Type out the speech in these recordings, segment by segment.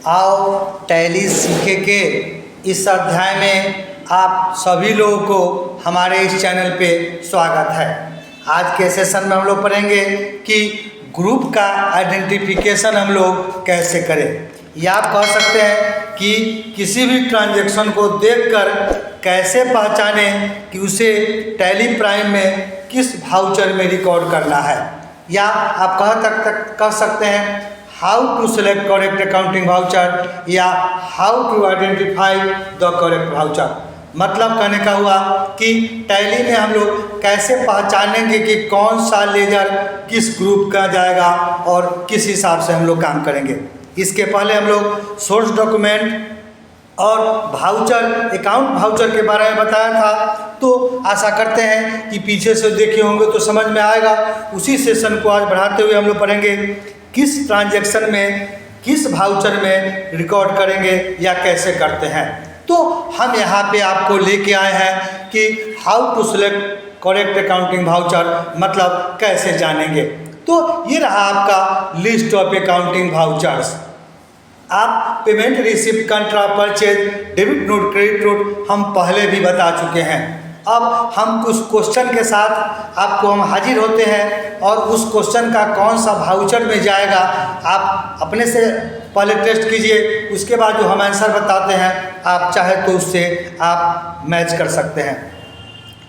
आओ टैली सीखे के इस अध्याय में आप सभी लोगों को हमारे इस चैनल पे स्वागत है। आज के सेशन में हम लोग पढ़ेंगे कि ग्रुप का आइडेंटिफिकेशन हम लोग कैसे करें, या आप कह सकते हैं कि किसी भी ट्रांजैक्शन को देखकर कैसे पहचानें कि उसे टैली प्राइम में किस वाउचर में रिकॉर्ड करना है, या आप कह सकते हैं how to select correct accounting voucher या how to identify the correct voucher. मतलब कहने का हुआ कि टैली में हम लोग कैसे पहचानेंगे कि कौन सा लेजर किस ग्रुप का जाएगा और किस हिसाब से हम लोग काम करेंगे। इसके पहले हम लोग सोर्स डॉक्यूमेंट और वाउचर अकाउंट वाउचर के बारे में बताया था, तो आशा करते हैं कि पीछे से देखे होंगे तो समझ में आएगा। उसी सेशन को आज बढ़ाते हुए हम लोग पढ़ेंगे किस ट्रांजैक्शन में किस वाउचर में रिकॉर्ड करेंगे या कैसे करते हैं। तो हम यहाँ पे आपको लेके आए हैं कि how to select correct accounting voucher, मतलब कैसे जानेंगे। तो ये रहा आपका लिस्ट ऑफ अकाउंटिंग वाउचर्स। आप payment receipt contra purchase debit note credit note हम पहले भी बता चुके हैं। अब हम कुछ क्वेश्चन के साथ आपको हम हाजिर होते हैं और उस क्वेश्चन का कौन सा वाउचर में जाएगा आप अपने से पहले टेस्ट कीजिए, उसके बाद जो हम आंसर बताते हैं आप चाहे तो उससे आप मैच कर सकते हैं।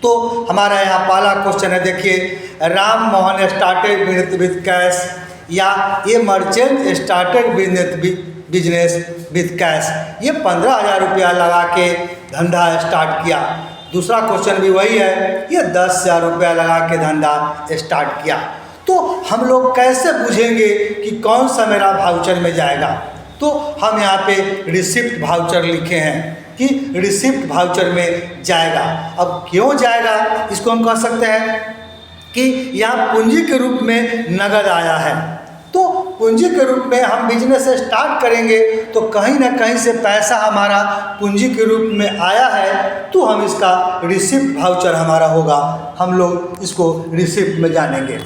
तो हमारा यहाँ पहला क्वेश्चन है, देखिए Ram Mohan started with cash या ये merchant started business with cash, ये 15,000 रुपया लगा के धंधा स्टार्ट किया। दूसरा क्वेश्चन भी वही है, ये 10,000 रुपया लगा के धंधा स्टार्ट किया। तो हम लोग कैसे बुझेंगे कि कौन सा मेरा वाउचर में जाएगा। तो हम यहाँ पे रिसिप्ट वाउचर लिखे हैं कि रिसिप्ट वाउचर में जाएगा। अब क्यों जाएगा, इसको हम कह सकते हैं कि यहाँ पूंजी के रूप में नगद आया है, तो पूंजी के रूप में हम बिजनेस स्टार्ट करेंगे तो कहीं ना कहीं से पैसा हमारा पूंजी के रूप में आया है, तो हम इसका रिसिप्ट वाउचर हमारा होगा, हम लोग इसको रिसिप्ट में जानेंगे।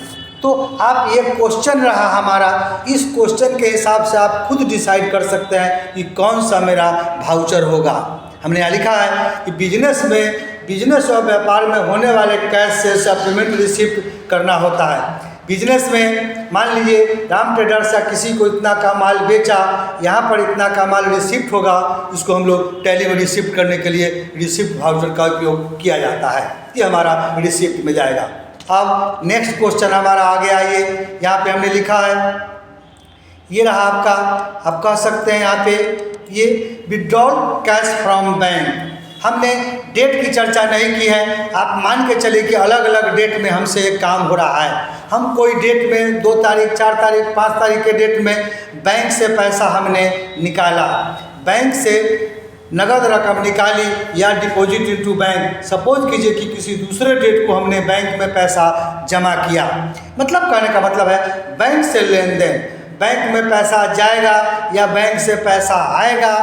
तो आप ये क्वेश्चन रहा हमारा, इस क्वेश्चन के हिसाब से आप खुद डिसाइड कर सकते हैं कि कौन सा मेरा वाउचर होगा। हमने यहाँ लिखा है कि बिजनेस और व्यापार में होने वाले कैश से पेमेंट रिसिप्ट करना होता है। बिजनेस में मान लीजिए राम ट्रेडर्स या किसी को इतना का माल बेचा, यहाँ पर इतना का माल रिसिप्ट होगा, इसको हम लोग टैली में रिसिप्ट करने के लिए रिसिप्ट वाउचर का उपयोग किया जाता है, ये हमारा रिसिप्ट में जाएगा। अब नेक्स्ट क्वेश्चन हमारा आगे आइए, यहाँ पे हमने लिखा है, ये रहा आपका, आप कह सकते हैं यहाँ पे ये विड्रॉल कैश फ्रॉम बैंक। हमने डेट की चर्चा नहीं की है, आप मान के चलिए कि अलग अलग डेट में हमसे एक काम हो रहा है। हम कोई डेट में 2 तारीख 4 तारीख 5 तारीख के डेट में बैंक से पैसा हमने निकाला, बैंक से नगद रकम निकाली या डिपॉजिट इनटू बैंक। सपोज कीजिए कि किसी दूसरे डेट को हमने बैंक में पैसा जमा किया, मतलब कहने का मतलब है बैंक से लेन देन, बैंक में पैसा जाएगा या बैंक से पैसा आएगा।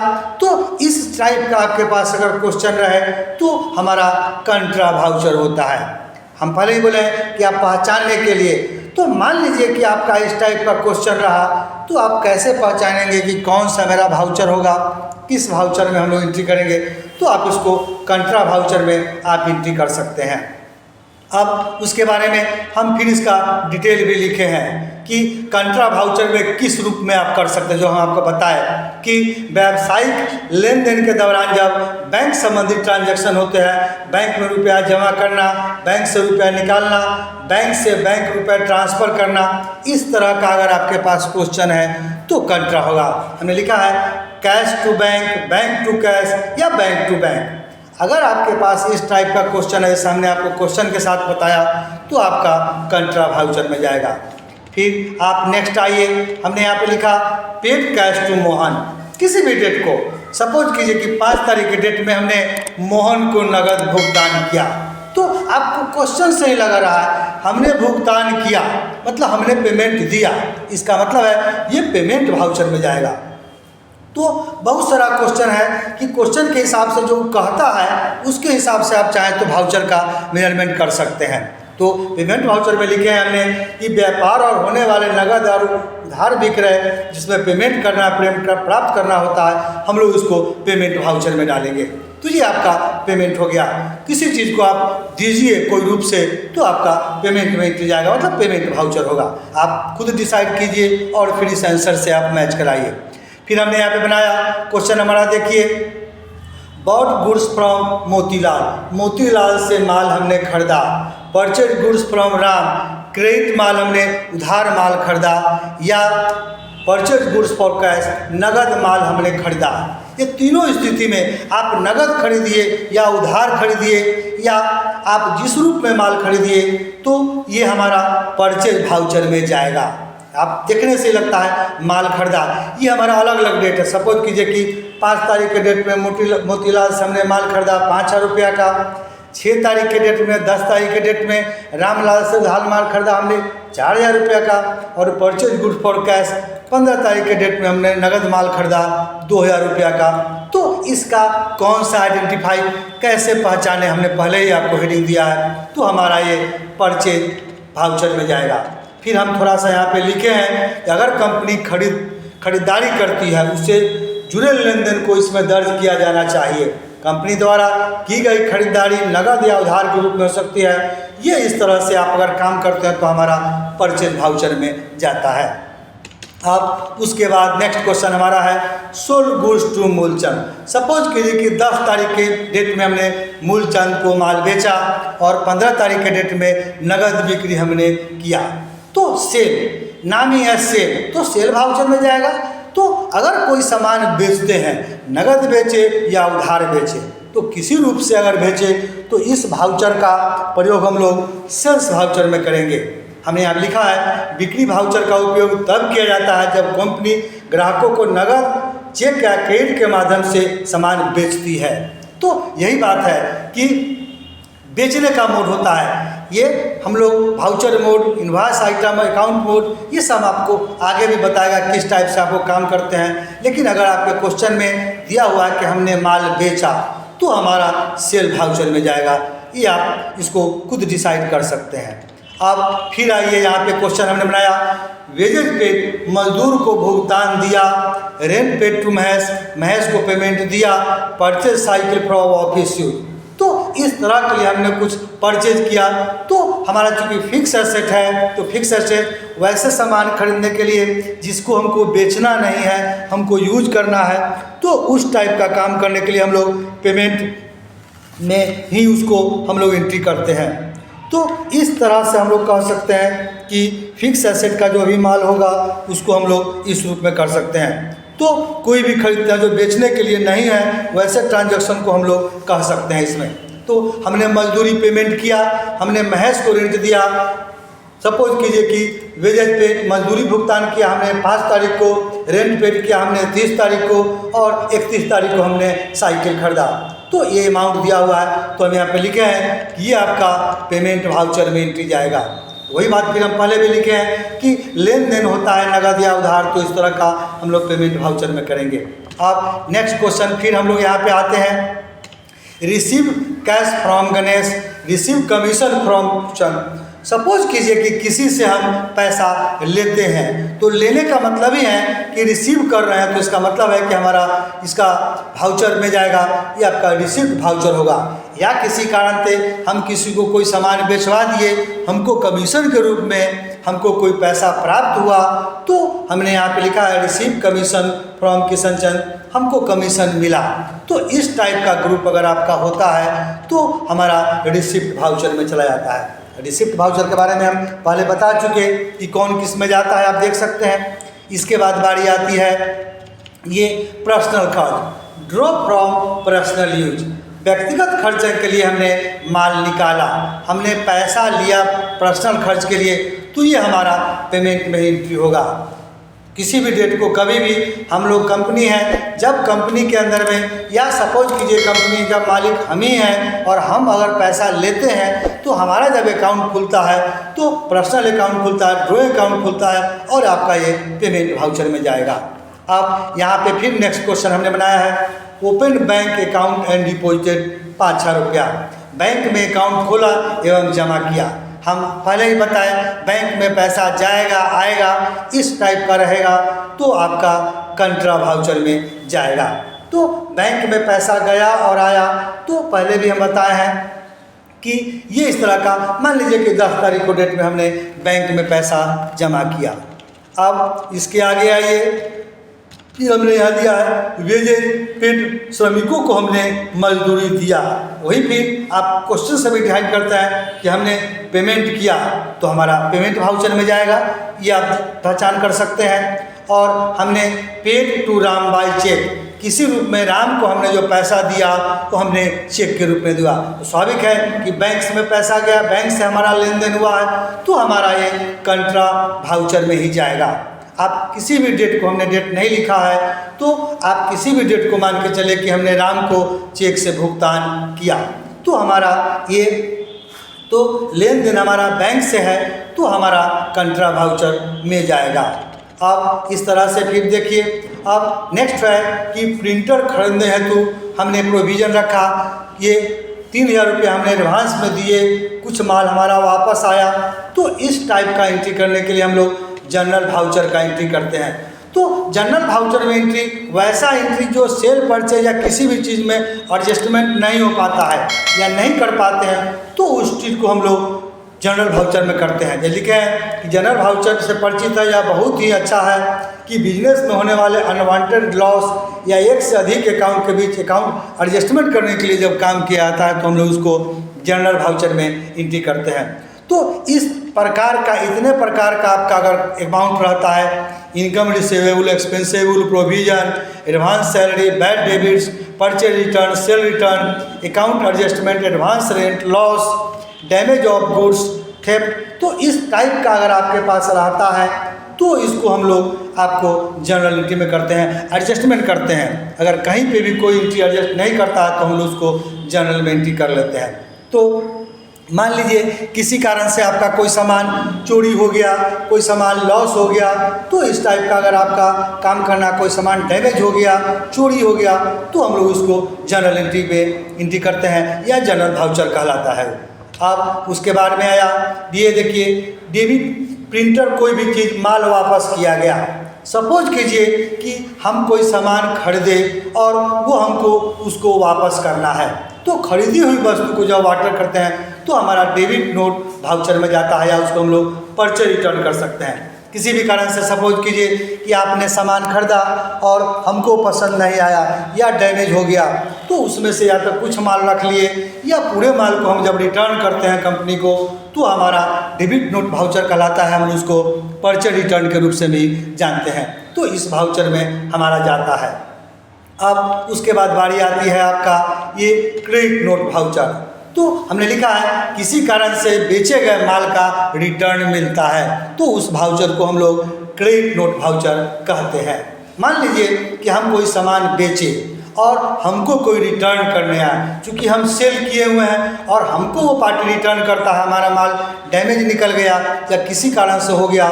तो इस टाइप का आपके पास अगर क्वेश्चन रहे तो हमारा कंट्रा वाउचर होता है। हम पहले ही बोले कि आप पहचानने के लिए, तो मान लीजिए कि आपका इस टाइप का क्वेश्चन रहा, तो आप कैसे पहचानेंगे कि कौन सा मेरा वाउचर होगा, किस वाउचर में हम लोग एंट्री करेंगे। तो आप इसको कंट्रा वाउचर में आप एंट्री कर सकते हैं। अब उसके बारे में हम फिर इसका डिटेल भी लिखे हैं कि कंट्रा वाउचर में किस रूप में आप कर सकते हैं। जो हम आपको बताए कि व्यावसायिक लेन देन के दौरान जब बैंक संबंधित ट्रांजैक्शन होते हैं, बैंक में रुपया जमा करना, बैंक से रुपया निकालना, बैंक से बैंक रुपया ट्रांसफ़र करना, इस तरह का अगर आपके पास क्वेश्चन है तो कंट्रा होगा। हमने लिखा है cash to bank, bank to cash या बैंक टू बैंक। अगर आपके पास इस टाइप का क्वेश्चन है, जैसे हमने आपको क्वेश्चन के साथ बताया, तो आपका कंट्रा वाउचर में जाएगा। फिर आप नेक्स्ट आइए, हमने यहाँ पे लिखा पेड कैश टू मोहन। किसी भी डेट को सपोज कीजिए कि 5 तारीख के डेट में हमने मोहन को नगद भुगतान किया, तो आपको क्वेश्चन से ही लग रहा है हमने भुगतान किया मतलब हमने पेमेंट दिया, इसका मतलब है ये पेमेंट वाउचर में जाएगा। तो बहुत सारा क्वेश्चन है कि क्वेश्चन के हिसाब से जो कहता है उसके हिसाब से आप चाहें तो वाउचर का मेजरमेंट कर सकते हैं। तो पेमेंट वाउचर में लिखे हैं हमने कि व्यापार और होने वाले नगद और उधार विक्रय जिसमें पेमेंट करना प्राप्त करना होता है, हम लोग उसको पेमेंट वाउचर में डालेंगे। तो ये आपका पेमेंट हो गया। किसी चीज़ को आप दीजिए कोई रूप से तो आपका पेमेंट में एंट्री जाएगा, मतलब पेमेंट वाउचर होगा। आप खुद डिसाइड कीजिए और फिर इस आंसर से आप मैच कराइए। फिर हमने यहाँ पे बनाया क्वेश्चन हमारा, देखिए bought goods from Motilal, Motilal से माल हमने खरीदा। Purchase goods from Ram, credit माल हमने उधार माल खरीदा। या परचेज गुड्स फॉर कैश, नगद माल हमने खरीदा। ये तीनों स्थिति में आप नगद खरीदिए या उधार खरीदिए या आप जिस रूप में माल खरीदिए तो ये हमारा परचेज वाउचर में जाएगा। आप देखने से लगता है माल खरीदा, ये हमारा अलग अलग डेट है। सपोज कीजिए कि 5 तारीख के डेट में मोतीलाल से हमने माल खरीदा 5,000 रुपया का। 6 तारीख के डेट में, 10 तारीख के डेट में रामलाल से उधार माल खरीदा हमने 4,000 रुपया का। और परचेज गुड फॉर कैश 15 तारीख के डेट में हमने नगद माल खरीदा 2,000 रुपया का। तो इसका कौन सा आइडेंटिफाई कैसे पहचाने, हमने पहले ही आपको हेडिंग दिया है। तो हमारा ये परचेज वाउचर में जाएगा। फिर हम थोड़ा सा यहाँ पे लिखे हैं कि अगर कंपनी खरीदारी करती है उससे जुड़े लेन देन को इसमें दर्ज किया जाना चाहिए। कंपनी द्वारा की गई खरीदारी नगद या उधार के रूप में हो सकती है। ये इस तरह से आप अगर काम करते हैं तो हमारा परचेज वाउचर में जाता है। अब उसके बाद नेक्स्ट क्वेश्चन हमारा है sold goods to Mulchand. Suppose कीजिए कि 10 तारीख के डेट में हमने मूलचंद को माल बेचा और 15 तारीख के डेट में नगद बिक्री हमने किया। तो सेल नाम ही है सेल, तो सेल वाउचर में जाएगा। तो अगर कोई सामान बेचते हैं, नगद बेचे या उधार बेचे, तो किसी रूप से अगर बेचे तो इस वाउचर का प्रयोग हम लोग सेल्स वाउचर में करेंगे। हमने यहाँ लिखा है बिक्री वाउचर का उपयोग तब किया जाता है जब कंपनी ग्राहकों को नगद, चेक या क्रेडिट के माध्यम से सामान बेचती है। तो यही बात है कि बेचने का मोड होता है, ये हम लोग voucher mode, invoice item, account mode, ये सब आपको आगे भी बताएगा किस टाइप से आपको काम करते हैं। लेकिन अगर आपके क्वेश्चन में दिया हुआ है कि हमने माल बेचा तो हमारा सेल वाउचर में जाएगा। ये आप इसको खुद डिसाइड कर सकते हैं। अब फिर आइए यहाँ पे क्वेश्चन हमने बनाया वेजेज पेड, मजदूर को भुगतान दिया। Rent paid to Mahesh, Mahesh को पेमेंट दिया। Purchase cycle from office use, तो इस तरह के लिए हमने कुछ परचेज किया। तो हमारा चूँकि फिक्स एसेट है तो फिक्स एसेट वैसे सामान खरीदने के लिए जिसको हमको बेचना नहीं है, हमको यूज करना है, तो उस टाइप का काम करने के लिए हम लोग पेमेंट में ही उसको हम लोग एंट्री करते हैं। तो इस तरह से हम लोग कह सकते हैं कि फिक्स एसेट का जो भी माल होगा उसको हम लोग इस रूप में कर सकते हैं। तो कोई भी खरीदता है जो बेचने के लिए नहीं है वैसे ट्रांजैक्शन को हम लोग कह सकते हैं इसमें। तो हमने मजदूरी पेमेंट किया, हमने महेश को रेंट दिया। सपोज कीजिए कि वेजेज पे मजदूरी भुगतान किया हमने 5 तारीख को, रेंट पेड किया हमने 30 तारीख को और 31 तारीख को हमने साइकिल खरीदा। तो ये अमाउंट दिया हुआ है तो हम यहाँ पे लिखे हैं कि ये आपका पेमेंट वाउचर में एंट्री जाएगा। वही बात फिर हम पहले भी लिखे हैं कि लेन देन होता है नगद या उधार, तो इस तरह का हम लोग पेमेंट वाउचर में करेंगे। अब नेक्स्ट क्वेश्चन फिर हम लोग यहाँ पे आते हैं receive cash from Ganesh, receive commission from Chand. Suppose कीजिए कि किसी से हम पैसा लेते हैं तो लेने का मतलब ही है कि रिसीव कर रहे हैं, तो इसका मतलब है कि हमारा इसका वाउचर में जाएगा, ये आपका रिसीव्ड वाउचर होगा। या किसी कारण से हम किसी को कोई सामान बेचवा दिए, हमको कमीशन के रूप में हमको कोई पैसा प्राप्त हुआ, तो हमने यहाँ पे लिखा है receive commission from Kishan Chand, हमको कमीशन मिला। तो इस टाइप का ग्रुप अगर आपका होता है तो हमारा रिसीव्ड वाउचर में चला जाता है। रिसिप्ट वाउचर के बारे में हम पहले बता चुके कि कौन किस में जाता है, आप देख सकते हैं। इसके बाद बारी आती है ये पर्सनल खर्च, ड्रॉ फ्रॉम पर्सनल यूज। व्यक्तिगत खर्च के लिए हमने माल निकाला, हमने पैसा लिया पर्सनल खर्च के लिए, तो ये हमारा पेमेंट में एंट्री होगा। किसी भी डेट को कभी भी हम लोग कंपनी है, जब कंपनी के अंदर में या सपोज कीजिए कंपनी का मालिक हम ही हैं और हम अगर पैसा लेते हैं तो हमारा जब अकाउंट खुलता है तो पर्सनल अकाउंट खुलता है, ड्रॉ अकाउंट खुलता है और आपका ये पेमेंट वाउचर में जाएगा। अब यहाँ पे फिर नेक्स्ट क्वेश्चन हमने बनाया है open bank account and deposited 5,000 रुपया। बैंक में अकाउंट खोला एवं जमा किया। हम पहले ही बताए बैंक में पैसा जाएगा आएगा इस टाइप का रहेगा तो आपका कंट्रा वाउचर में जाएगा। तो बैंक में पैसा गया और आया तो पहले भी हम बताए हैं कि ये इस तरह का, मान लीजिए कि 10 तारीख को डेट में हमने बैंक में पैसा जमा किया। अब इसके आगे आइए कि हमने यहाँ दिया है वेजेज पेड, श्रमिकों को हमने मजदूरी दिया। वही फिर आप क्वेश्चन से भी डिफाइन करता है कि हमने पेमेंट किया तो हमारा पेमेंट वाउचर में जाएगा, ये आप पहचान कर सकते हैं। और हमने paid to Ram by cheque, किसी रूप में राम को हमने जो पैसा दिया तो हमने चेक के रूप में दिया। तो स्वाभाविक है कि बैंक में पैसा गया, बैंक से हमारा लेन देन हुआ है तो हमारा ये कंट्रा वाउचर में ही जाएगा। आप किसी भी डेट को, हमने डेट नहीं लिखा है तो आप किसी भी डेट को मान के चले कि हमने राम को चेक से भुगतान किया तो हमारा ये तो लेन देन हमारा बैंक से है तो हमारा कंट्रा वाउचर में जाएगा। अब इस तरह से फिर देखिए, अब नेक्स्ट है कि प्रिंटर खरीदने हेतु हमने प्रोविज़न रखा, ये 3000 रुपये हमने एडवांस में दिए, कुछ माल हमारा वापस आया तो इस टाइप का एंट्री करने के लिए हम लोग जनरल वाउचर का एंट्री करते हैं। तो जनरल वाउचर में एंट्री वैसा एंट्री जो सेल परचेज या किसी भी चीज़ में एडजस्टमेंट नहीं हो पाता है या नहीं कर पाते हैं तो उस चीज़ को हम लोग जनरल वाउचर में करते हैं। जैसे लिखे हैं कि जनरल वाउचर से परिचित है या बहुत ही अच्छा है कि बिजनेस में होने वाले अनवांटेड लॉस या एक से अधिक अकाउंट के बीच अकाउंट एडजस्टमेंट करने के लिए जब काम किया जाता है तो हम लोग उसको जनरल वाउचर में एंट्री करते हैं। तो इस प्रकार का, इतने प्रकार का आपका अगर अमाउंट रहता है, income receivable, expensable, provision, advance salary, bad debits, purchase return, sale return, account adjustment, advance rent, loss, damage of goods, theft, तो इस टाइप का अगर आपके पास रहता है तो इसको हम लोग आपको जनरल एंट्री में करते हैं, एडजस्टमेंट करते हैं। अगर कहीं पे भी कोई एंट्री एडजस्ट नहीं करता है तो हम लोग उसको जनरल में एंट्री कर लेते हैं। तो मान लीजिए किसी कारण से आपका कोई सामान चोरी हो गया, कोई सामान लॉस हो गया तो इस टाइप का अगर आपका काम करना, कोई सामान डैमेज हो गया, चोरी हो गया तो हम लोग उसको जनरल एंट्री पे एंट्री करते हैं या जनरल वाउचर कहलाता है। अब उसके बाद में आया ये देखिए डेबिट प्रिंटर, कोई भी चीज़ माल वापस किया गया। सपोज कीजिए कि हम कोई सामान खरीदे और वो हमको उसको वापस करना है तो खरीदी हुई वस्तु को जब वाटर करते हैं तो हमारा डेबिट नोट वाउचर में जाता है या उसको हम लोग परचेज रिटर्न कर सकते हैं। किसी भी कारण से सपोज कीजिए कि आपने सामान खरीदा और हमको पसंद नहीं आया या डैमेज हो गया तो उसमें से या तो कुछ माल रख लिए या पूरे माल को हम जब रिटर्न करते हैं कंपनी को तो हमारा डेबिट नोट वाउचर कहलाता है। हम उसको परचेज रिटर्न के रूप से भी जानते हैं तो इस वाउचर में हमारा जाता है। अब उसके बाद बारी आती है आपका ये क्रेडिट नोट वाउचर। तो हमने लिखा है किसी कारण से बेचे गए माल का रिटर्न मिलता है तो उस वाउचर को हम लोग क्रेडिट नोट वाउचर कहते हैं। मान लीजिए कि हम कोई सामान बेचे और हमको कोई रिटर्न करने आए, चूँकि हम सेल किए हुए हैं और हमको वो पार्टी रिटर्न करता है, हमारा माल डैमेज निकल गया या किसी कारण से हो गया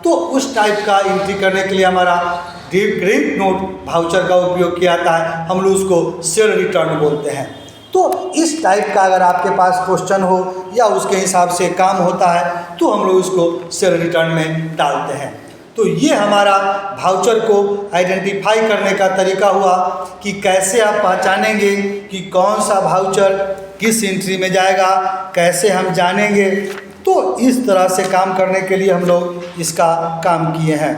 तो उस टाइप का एंट्री करने के लिए हमारा क्रेडिट नोट वाउचर का उपयोग किया जाता है। हम लोग उसको सेल रिटर्न बोलते हैं। तो इस टाइप का अगर आपके पास क्वेश्चन हो या उसके हिसाब से काम होता है तो हम लोग उसको सेल रिटर्न में डालते हैं। तो ये हमारा वाउचर को आइडेंटिफाई करने का तरीका हुआ कि कैसे आप पहचानेंगे कि कौन सा वाउचर किस एंट्री में जाएगा, कैसे हम जानेंगे। तो इस तरह से काम करने के लिए हम लोग इसका काम किए हैं।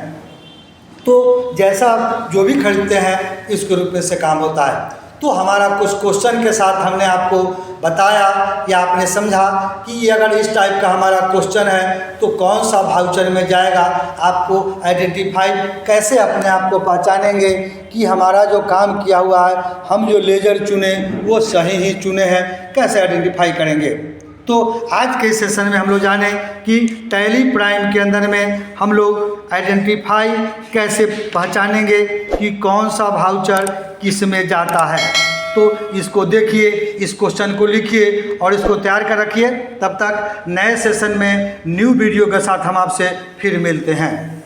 तो जैसा जो भी खरीदते हैं इसके रूप में से काम होता है। तो हमारा कुछ क्वेश्चन के साथ हमने आपको बताया या आपने समझा कि ये अगर इस टाइप का हमारा क्वेश्चन है तो कौन सा वाउचर में जाएगा, आपको आइडेंटिफाई कैसे अपने आप को पहचानेंगे कि हमारा जो काम किया हुआ है, हम जो लेजर चुने वो सही ही चुने हैं, कैसे आइडेंटिफाई करेंगे। तो आज के सेशन में हम लोग जाने कि टैली प्राइम के अंदर में हम लोग आइडेंटिफाई कैसे पहचानेंगे कि कौन सा वाउचर किस में जाता है। तो इसको देखिए, इस क्वेश्चन को लिखिए और इसको तैयार कर रखिए। तब तक नए सेशन में न्यू वीडियो के साथ हम आपसे फिर मिलते हैं।